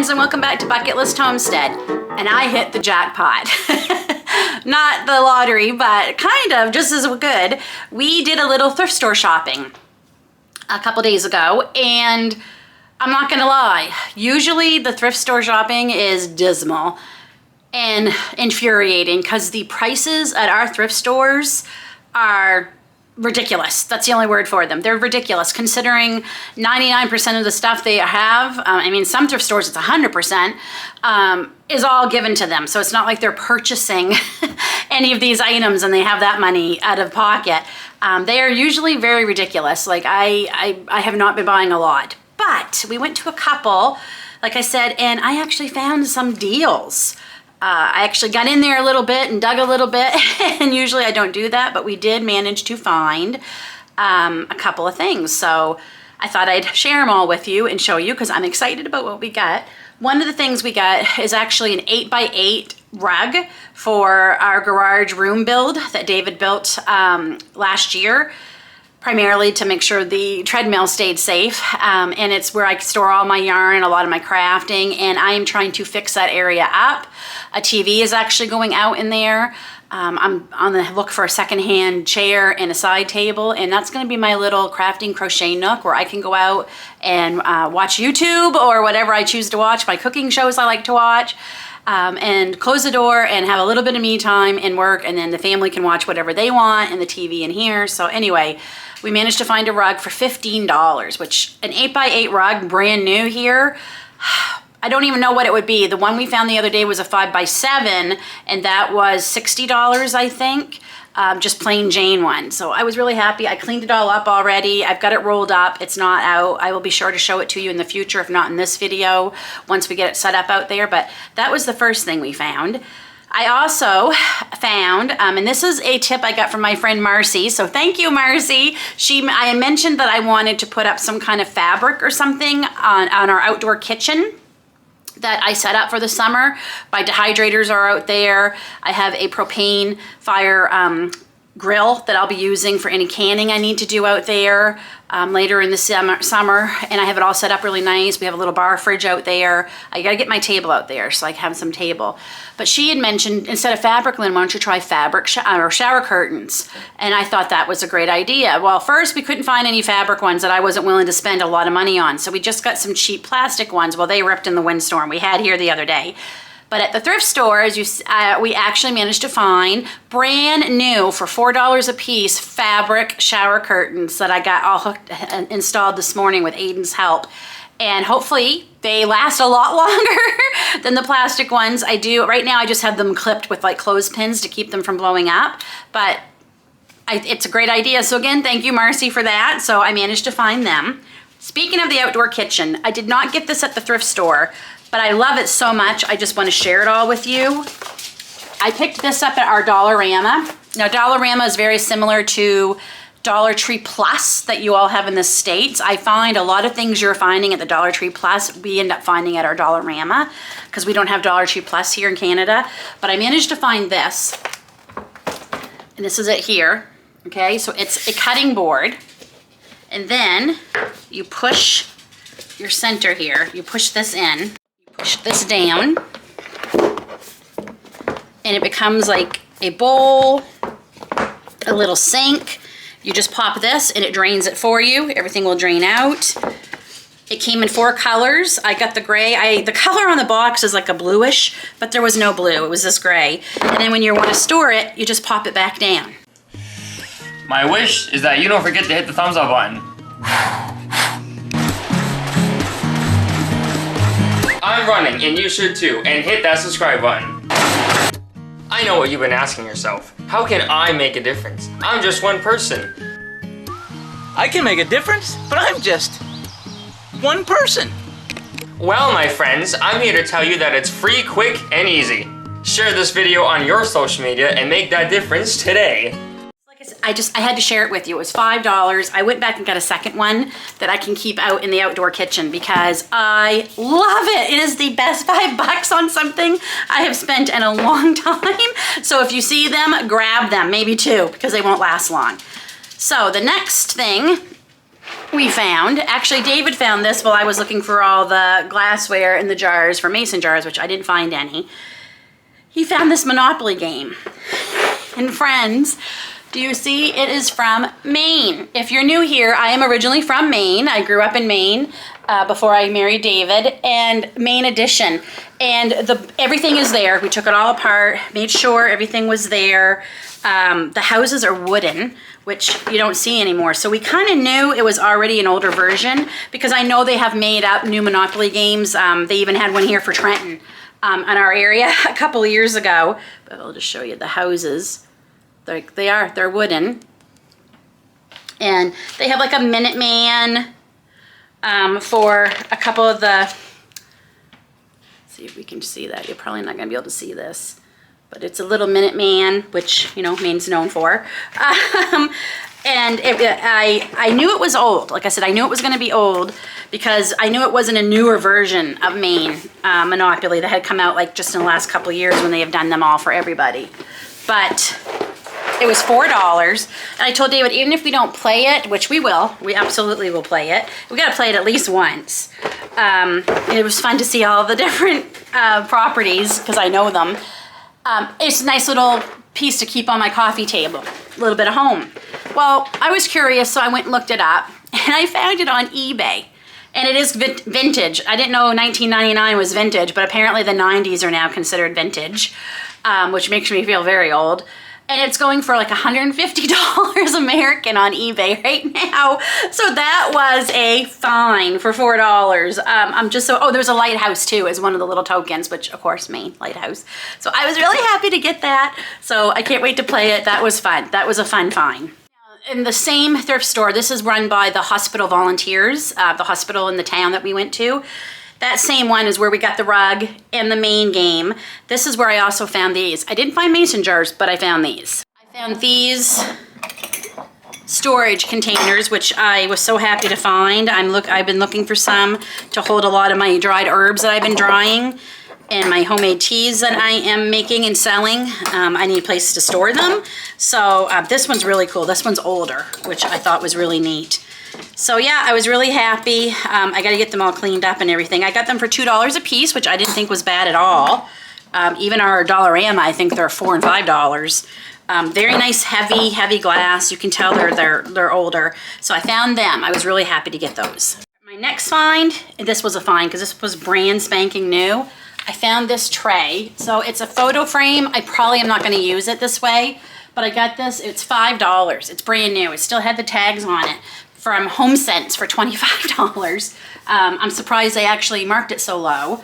friends, and welcome back to Bucket List Homestead. And I hit the jackpot. Not the lottery, but kind of just as good. We did a little thrift store shopping a couple days ago, and I'm not gonna lie, usually the thrift store shopping is dismal and infuriating because the prices at our thrift stores are ridiculous. That's the only word for them. They're ridiculous considering 99% of the stuff they have, I mean, some thrift stores it's 100%, is all given to them. So it's not like they're purchasing any of these items and they have that money out of pocket. They are usually very ridiculous. Like I have not been buying a lot, but we went to a couple, like I said, and I actually found some deals. I actually got in there a little bit and dug a little bit, and usually I don't do that, but we did manage to find a couple of things. So I thought I'd share them all with you and show you because I'm excited about what we got. One of the things we got is actually an 8x8 rug for our garage room build that David built last year, primarily to make sure the treadmill stayed safe. And it's where I store all my yarn and a lot of my crafting, and I am trying to fix that area up. A TV is actually going out in there. I'm on the look for a secondhand chair and a side table, and that's gonna be my little crafting crochet nook where I can go out and watch YouTube or whatever I choose to watch, my cooking shows I like to watch, and close the door and have a little bit of me time and work, and then the family can watch whatever they want and the TV in here. So anyway, we managed to find a rug for $15, which an 8x8 rug, brand new here, I don't even know what it would be. The one we found the other day was a 5x7, and that was $60, I think. Just plain Jane one. So I was really happy. I cleaned it all up already. I've got it rolled up. It's not out. I will be sure to show it to you in the future, if not in this video, once we get it set up out there. But that was the first thing we found. I also found, and this is a tip I got from my friend Marcy, so thank you, Marcy. I mentioned that I wanted to put up some kind of fabric or something on our outdoor kitchen that I set up for the summer. My dehydrators are out there. I have a propane fire grill that I'll be using for any canning I need to do out there later in the summer, and I have it all set up really nice. We have a little bar fridge out there. I gotta get my table out there so I can have some table. But she had mentioned, instead of fabric linen, why don't you try fabric or shower curtains? And I thought that was a great idea. Well, first we couldn't find any fabric ones that I wasn't willing to spend a lot of money on, so we just got some cheap plastic ones. Well, they ripped in the windstorm we had here the other day. But at the thrift store, we actually managed to find brand new for $4 a piece fabric shower curtains that I got all hooked and installed this morning with Aiden's help. And hopefully they last a lot longer than the plastic ones. Right now I just have them clipped with like clothespins to keep them from blowing up, but it's a great idea. So again, thank you, Marcy, for that. So I managed to find them. Speaking of the outdoor kitchen, I did not get this at the thrift store, but I love it so much, I just want to share it all with you. I picked this up at our Dollarama. Now, Dollarama is very similar to Dollar Tree Plus that you all have in the States. I find a lot of things you're finding at the Dollar Tree Plus, we end up finding at our Dollarama because we don't have Dollar Tree Plus here in Canada. But I managed to find this, and this is it here. Okay, so it's a cutting board, and then you push your center here. You push this in. Push this down, and it becomes like a bowl, a little sink. You just pop this and it drains it for you. Everything will drain out. It came in 4 colors. I got the gray. The color on the box is like a bluish, but there was no blue. It was this gray. And then when you want to store it, you just pop it back down. My wish is that you don't forget to hit the thumbs up button. I'm running, and you should too, and hit that subscribe button. I know what you've been asking yourself. How can I make a difference? I'm just one person. I can make a difference, but I'm just one person. Well, my friends, I'm here to tell you that it's free, quick, and easy. Share this video on your social media and make that difference today. I had to share it with you. It was $5. I went back and got a second one that I can keep out in the outdoor kitchen because I love it. It is the best $5 on something I have spent in a long time. So if you see them, grab them, maybe 2, because they won't last long. So the next thing we found, actually David found this while I was looking for all the glassware in the jars for mason jars, which I didn't find any. He found this Monopoly game. And friends, do you see? It is from Maine. If you're new here, I am originally from Maine. I grew up in Maine before I married David, and Maine edition. And everything is there. We took it all apart, made sure everything was there. The houses are wooden, which you don't see anymore. So we kind of knew it was already an older version because I know they have made up new Monopoly games. They even had one here for Trenton in our area a couple of years ago. But I'll just show you the houses. They're wooden. And they have like a Minuteman for a couple of the, see if we can see that. You're probably not gonna be able to see this, but it's a little Minuteman, which, you know, Maine's known for. And I knew it was old. Like I said, I knew it was gonna be old because I knew it wasn't a newer version of Maine Monopoly that had come out like just in the last couple of years when they have done them all for everybody. But it was $4, and I told David, even if we don't play it, which we will, we absolutely will play it. We gotta play it at least once. It was fun to see all the different properties, because I know them. It's a nice little piece to keep on my coffee table, a little bit of home. Well, I was curious, so I went and looked it up, and I found it on eBay. And it is vintage. I didn't know 1999 was vintage, but apparently the 90s are now considered vintage, which makes me feel very old. And it's going for like $150 American on eBay right now. So that was a find for $4. I'm just so, oh, there's a lighthouse too as one of the little tokens, which of course, Maine lighthouse. So I was really happy to get that. So I can't wait to play it. That was fun. That was a fun find. In the same thrift store, this is run by the hospital volunteers, the hospital in the town that we went to. That same one is where we got the rug and the Maine game. This is where I also found these. I didn't find mason jars, but I found these. I found these storage containers, which I was so happy to find. I've been looking for some to hold a lot of my dried herbs that I've been drying and my homemade teas that I am making and selling. I need a place to store them. So this one's really cool. This one's older, which I thought was really neat. So yeah, I was really happy. I got to get them all cleaned up and everything. I got them for $2 a piece, which I didn't think was bad at all. Even our Dollarama, I think they're $4 and $5. Very nice, heavy glass. You can tell they're older. So I found them. I was really happy to get those. My next find, and this was a find because this was brand spanking new. I found this tray. So it's a photo frame. I probably am not going to use it this way, but I got this. It's $5. It's brand new. It still had the tags on it. From Homestead for $25. I'm surprised they actually marked it so low.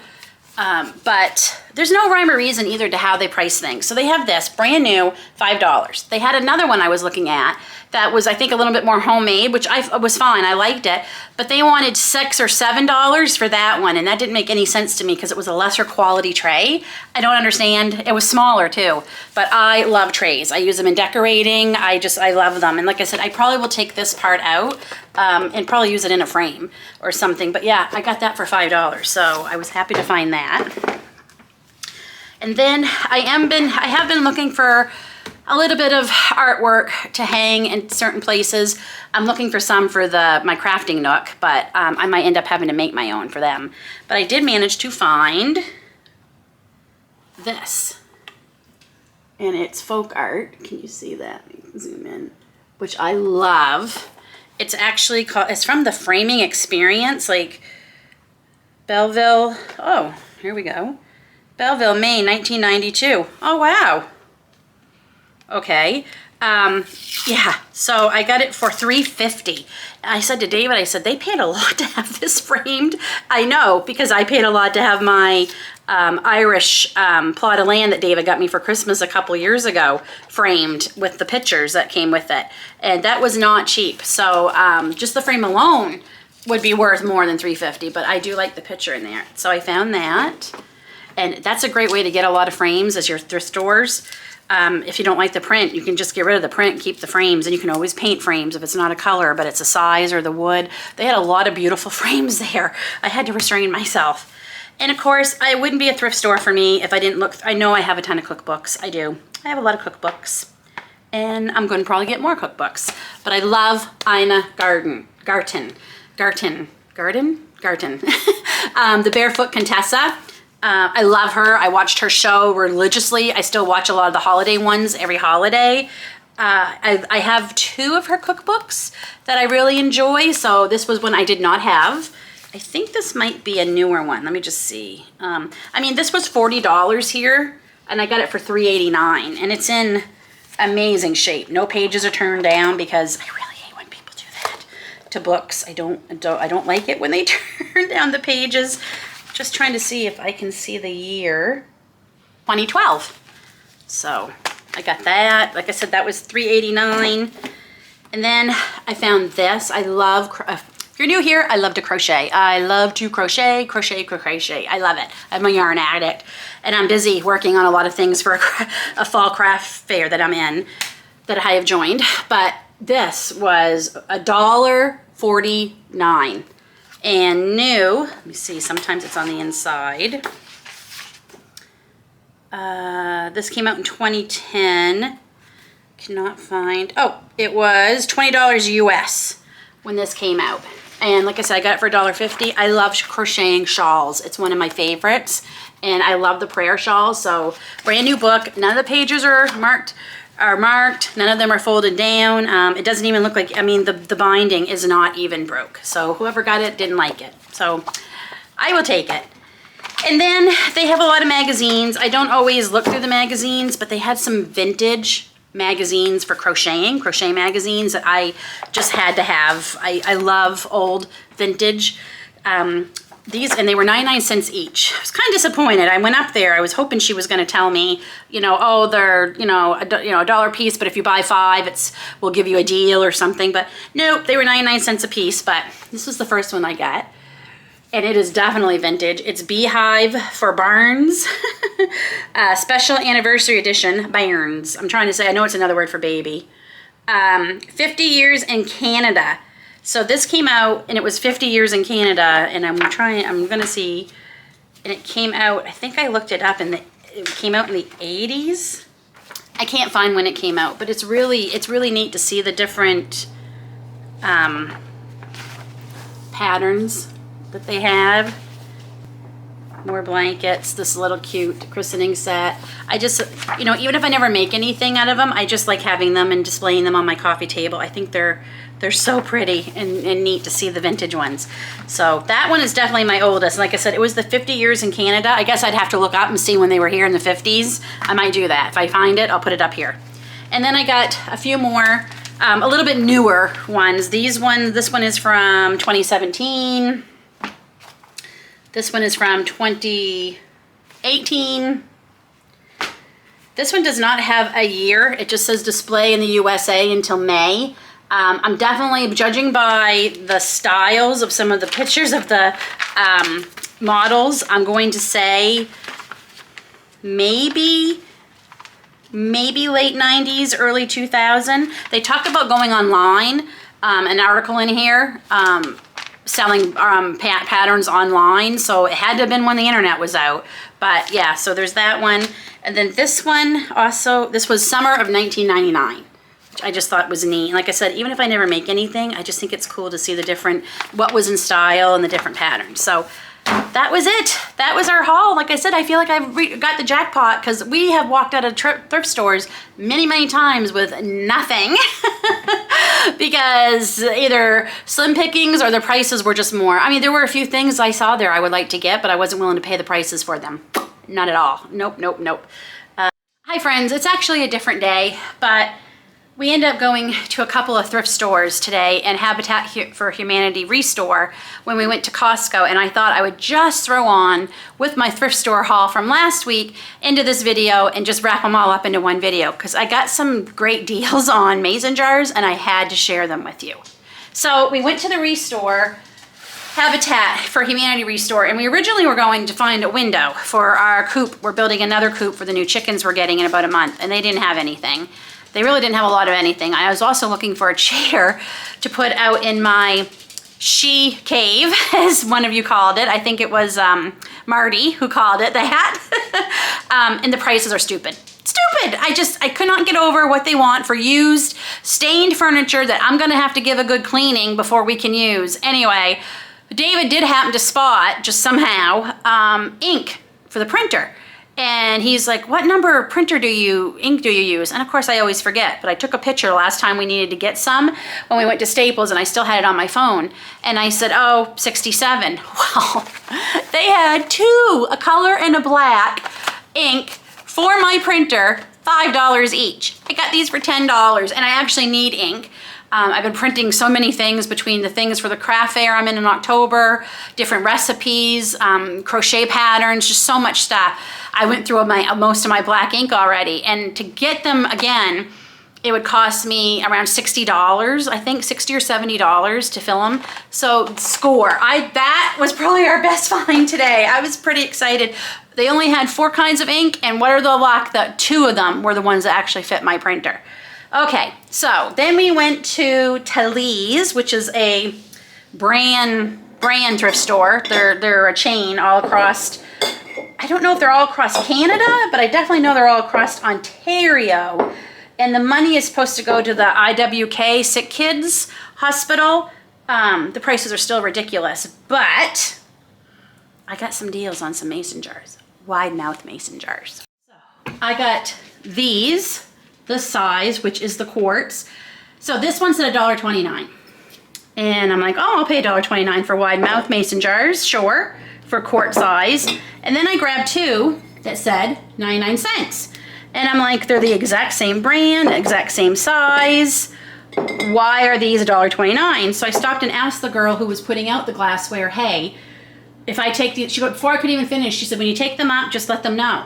But there's no rhyme or reason either to how they price things. So they have this brand new, $5. They had another one I was looking at that was, I think, a little bit more homemade, which was fine. I liked it. But they wanted $6 or $7 for that one, and that didn't make any sense to me because it was a lesser quality tray. I don't understand. It was smaller too, but I love trays. I use them in decorating. I love them. And like I said, I probably will take this part out and probably use it in a frame or something. But yeah, I got that for $5, so I was happy to find that. And then I have been looking for a little bit of artwork to hang in certain places. I'm looking for some for my crafting nook, but I might end up having to make my own for them. But I did manage to find this. And it's folk art. Can you see that? Zoom in. Which I love. It's actually called, it's from the Framing Experience, like Belleville. Oh, here we go. Belleville, Maine, 1992. Oh, wow. Okay. Yeah, so I got it for $3.50. I said to David, I said, they paid a lot to have this framed. I know, because I paid a lot to have my Irish plot of land that David got me for Christmas a couple years ago framed with the pictures that came with it. And that was not cheap. So just the frame alone would be worth more than $3.50, but I do like the picture in there. So I found that. And that's a great way to get a lot of frames as your thrift stores. If you don't like the print, you can just get rid of the print, keep the frames, and you can always paint frames if it's not a color, but it's a size or the wood. They had a lot of beautiful frames there. I had to restrain myself. And of course, it wouldn't be a thrift store for me if I didn't look. I know I have a ton of cookbooks. I do. I have a lot of cookbooks. And I'm going to probably get more cookbooks. But I love Ina Garden. The Barefoot Contessa. I love her. I watched her show religiously. I still watch a lot of the holiday ones every holiday. I have 2 of her cookbooks that I really enjoy. So this was one I did not have. I think this might be a newer one. Let me just see. I mean, this was $40 here, and I got it for $3.89, and it's in amazing shape. No pages are turned down because I really hate when people do that to books. I don't like it when they turn down the pages. Just trying to see if I can see the year. 2012. So I got that. Like I said, that was $3.89. And then I found this. I love, if you're new here, I love to crochet. I love to crochet. I love it. I'm a yarn addict. And I'm busy working on a lot of things for a fall craft fair that I'm in, that I have joined. But this was $1.49. And new, let me see, sometimes it's on the inside. This came out in 2010. Cannot find, oh, it was $20 US when this came out. And like I said, I got it for $1.50. I love crocheting shawls. It's one of my favorites. And I love the prayer shawls. So brand new book. None of the pages are marked. None of them are folded down. It doesn't even look like, I mean, the binding is not even broke. So whoever got it didn't like it. So I will take it. And then they have a lot of magazines. I don't always look through the magazines, but they had some vintage magazines for crocheting, crochet magazines that I just had to have. I love old vintage. These, and they were 99 cents each. I was kind of disappointed. I went up there. I was hoping she was going to tell me, you know, oh, they're, a $1 a piece, but if you buy 5, we'll give you a deal or something. But nope, they were 99 cents a piece. But this was the first one I got, and it is definitely vintage. It's Beehive for Barns, special anniversary edition Barns. I'm trying to say, I know it's another word for baby. 50 years in Canada. So this came out, and it was 50 years in Canada, and I'm gonna see, and it came out, I think I looked it up, and it came out in the 80s. I can't find when it came out, but it's really neat to see the different patterns that they have. More blankets, this little cute christening set. I just, even if I never make anything out of them, I just like having them and displaying them on my coffee table. I think they're so pretty and neat to see the vintage ones. So that one is definitely my oldest. Like I said, it was the 50 years in Canada. I guess I'd have to look up and see when they were here in the 50s. I might do that. If I find it, I'll put it up here. And then I got a few more, a little bit newer ones. This one is from 2017. This one is from 2018. This one does not have a year. It just says display in the USA until May. I'm definitely judging by the styles of some of the pictures of the models. I'm going to say maybe late 90s, early 2000. They talked about going online, an article in here, selling patterns online. So it had to have been when the internet was out. But yeah, so there's that one. And then this one also, this was summer of 1999. I just thought was neat. Like I said, even if I never make anything, I just think it's cool to see the different, what was in style and the different patterns. So that was it. That was our haul. Like I said, I feel like I've got the jackpot because we have walked out of thrift stores many times with nothing because either slim pickings or the prices were just more. I mean, there were a few things I saw there I would like to get, but I wasn't willing to pay the prices for them. Not at all. Nope. Hi friends, it's actually a different day, but we ended up going to a couple of thrift stores today and Habitat for Humanity Restore when we went to Costco, and I thought I would just throw on with my thrift store haul from last week into this video and just wrap them all up into one video because I got some great deals on mason jars and I had to share them with you. So we went to the Restore, Habitat for Humanity Restore, and we originally were going to find a window for our coop. We're building another coop for the new chickens we're getting in about a month, and they didn't have anything. They really didn't have a lot of anything. I was also looking for a chair to put out in my she cave, as one of you called it. I think it was Marty who called it that. And the prices are stupid. good. I could not get over what they want for used, stained furniture that I'm gonna have to give a good cleaning before we can use. Anyway, David did happen to spot, just somehow, ink for the printer. And he's like, what number of ink do you use? And of course I always forget, but I took a picture last time we needed to get some when we went to Staples, and I still had it on my phone. And I said, oh, 67. Well, they had two, a color and a black ink for my printer, $5 each. I got these for $10, and I actually need ink. I've been printing so many things between the things for the craft fair I'm in October, different recipes, crochet patterns, just so much stuff. I went through most of my black ink already, and to get them again, it would cost me around $60, I think $60 or $70 to fill them. So score. That was probably our best find today. I was pretty excited. They only had 4 kinds of ink, and what are the luck that 2 of them were the ones that actually fit my printer. Okay, so then we went to Talese, which is a brand thrift store. They're a chain all across, I don't know if they're all across Canada, but I definitely know they're all across Ontario. And the money is supposed to go to the IWK Sick Kids Hospital. The prices are still ridiculous, but I got some deals on some mason jars, wide mouth mason jars. So I got these. The size, which is the quartz. So this one's at $1.29. And I'm like, oh, I'll pay $1.29 for wide mouth mason jars, sure, for quart size. And then I grabbed 2 that said 99 cents. And I'm like, they're the exact same brand, exact same size. Why are these $1.29? So I stopped and asked the girl who was putting out the glassware, hey, if I take these, before I could even finish, she said, when you take them up, just let them know.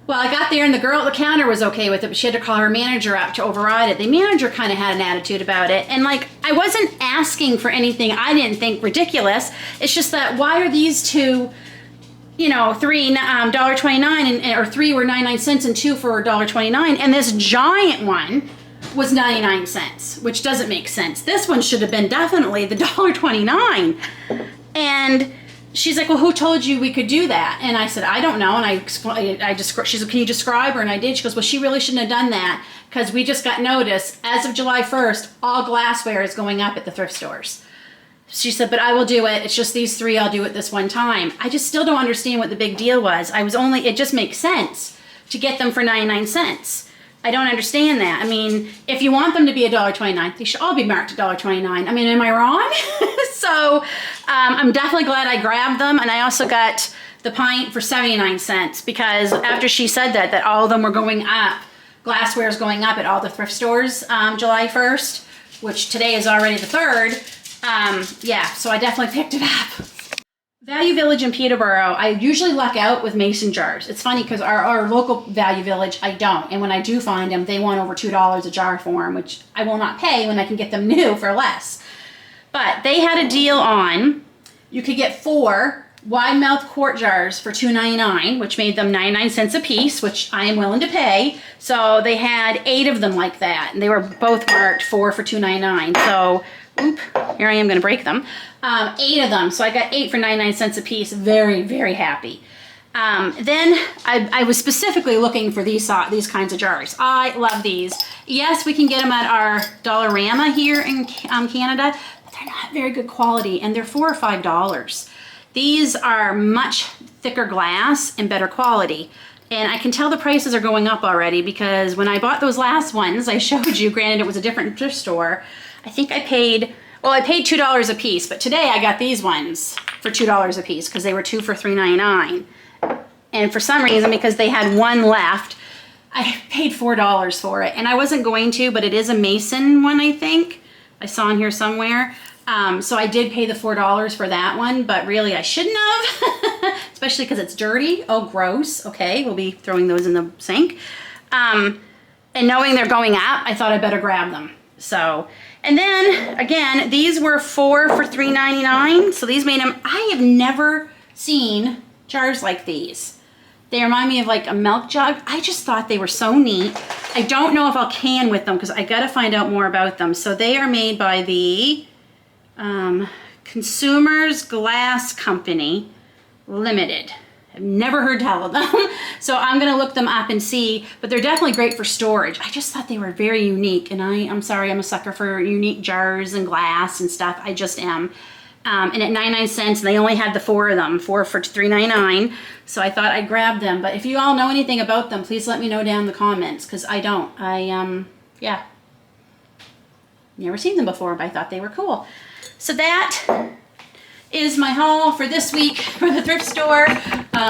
Well, I got there and the girl at the counter was okay with it, but she had to call her manager up to override it. The manager kind of had an attitude about it. And like, I wasn't asking for anything I didn't think ridiculous. It's just that why are these 2, you know, $1.29 or 3 were 99 cents and 2 for $1.29. And this giant one was 99 cents, which doesn't make sense. This one should have been definitely the $1.29. And she's like, well, who told you we could do that? And I said, I don't know. And she said, can you describe her? And I did. She goes, well, she really shouldn't have done that because we just got notice as of July 1st, all glassware is going up at the thrift stores. She said, but I will do it. It's just these 3 I'll do it this one time. I just still don't understand what the big deal was. It just makes sense to get them for 99 cents. I don't understand that. I mean, if you want them to be $1.29, they should all be marked $1.29. I mean, am I wrong? So I'm definitely glad I grabbed them. And I also got the pint for 79 cents because after she said that all of them were going up, glassware is going up at all the thrift stores July 1st, which today is already the 3rd. Yeah, so I definitely picked it up. Value Village in Peterborough, I usually luck out with mason jars. It's funny because our local Value Village, I don't. And when I do find them, they want over $2 a jar for them, which I will not pay when I can get them new for less. But they had a deal on, you could get 4 wide mouth quart jars for $2.99, which made them 99 cents a piece, which I am willing to pay. So they had 8 of them like that. And they were both marked 4 for $2.99. So, oop, here I am gonna break them. 8 of them, so I got 8 for 99 cents a piece. Very, very happy. Then I was specifically looking for these kinds of jars. I love these. Yes, we can get them at our Dollarama here in Canada, but they're not very good quality, and they're $4 or $5. These are much thicker glass and better quality. And I can tell the prices are going up already because when I bought those last ones I showed you, granted it was a different thrift store, I think I paid $2 a piece, but today I got these ones for $2 a piece because they were 2 for $3.99. And for some reason, because they had 1 left, I paid $4 for it. And I wasn't going to, but it is a mason one, I think. I saw in here somewhere. So I did pay the $4 for that one, but really I shouldn't have, especially because it's dirty. Oh, gross. Okay, we'll be throwing those in the sink. And knowing they're going up, I thought I better grab them. So, and then again, these were 4 for $3.99. So these made them, I have never seen jars like these. They remind me of like a milk jug. I just thought they were so neat. I don't know if I'll can with them because I gotta find out more about them. So they are made by the Consumers Glass Company Limited. I've never heard tell of them. So I'm gonna look them up and see, but they're definitely great for storage. I just thought they were very unique, and I'm sorry, I'm a sucker for unique jars and glass and stuff. I just am. And at 99 cents, they only had the 4 of them, 4 for $3.99. So I thought I'd grab them. But if you all know anything about them, please let me know down in the comments, because I don't. Yeah. Never seen them before, but I thought they were cool. So that is my haul for this week for the thrift store.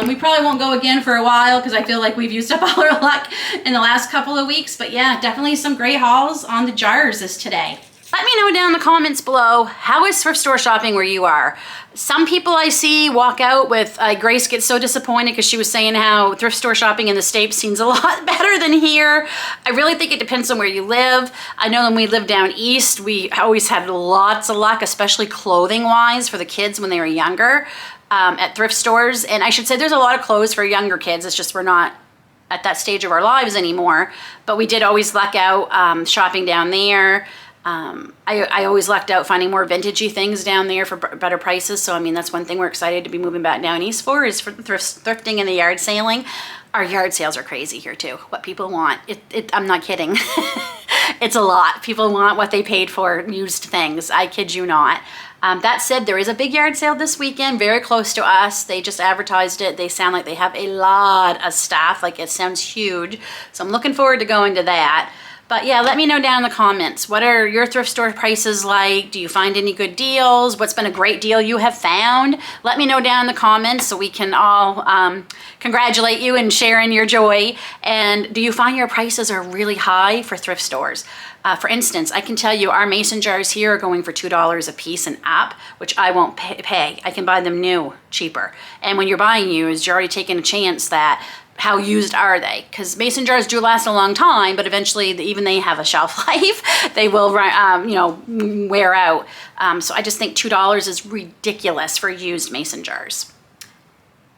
We probably won't go again for a while because I feel like we've used up all our luck in the last couple of weeks. But yeah, definitely some great hauls on the jars this today. Let me know down in the comments below, how is thrift store shopping where you are? Some people I see walk out with, Grace gets so disappointed because she was saying how thrift store shopping in the States seems a lot better than here. I really think it depends on where you live. I know when we lived down east, we always had lots of luck, especially clothing wise for the kids when they were younger at thrift stores. And I should say there's a lot of clothes for younger kids. It's just we're not at that stage of our lives anymore. But we did always luck out shopping down there. I always lucked out finding more vintagey things down there for better prices. So, I mean, that's one thing we're excited to be moving back down east for, is for the thrifting and the yard sailing. Our yard sales are crazy here too. What people want, I'm not kidding. It's a lot. People want what they paid for used things. I kid you not. That said, there is a big yard sale this weekend, very close to us. They just advertised it. They sound like they have a lot of staff. Like, it sounds huge. So I'm looking forward to going to that. But yeah, let me know down in the comments. What are your thrift store prices like? Do you find any good deals? What's been a great deal you have found? Let me know down in the comments so we can all congratulate you and share in your joy. And do you find your prices are really high for thrift stores? For instance, I can tell you our mason jars here are going for $2 a piece and up, which I won't pay. I can buy them new, cheaper. And when you're buying used, you're already taking a chance that how used are they? Because mason jars do last a long time, but eventually even they have a shelf life. They will, wear out. So I just think $2 is ridiculous for used mason jars.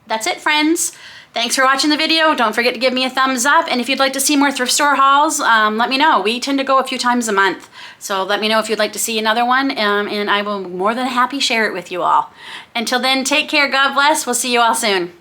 That's it, friends. Thanks for watching the video. Don't forget to give me a thumbs up. And if you'd like to see more thrift store hauls, let me know. We tend to go a few times a month. So let me know if you'd like to see another one, and I will more than happy share it with you all. Until then, take care. God bless. We'll see you all soon.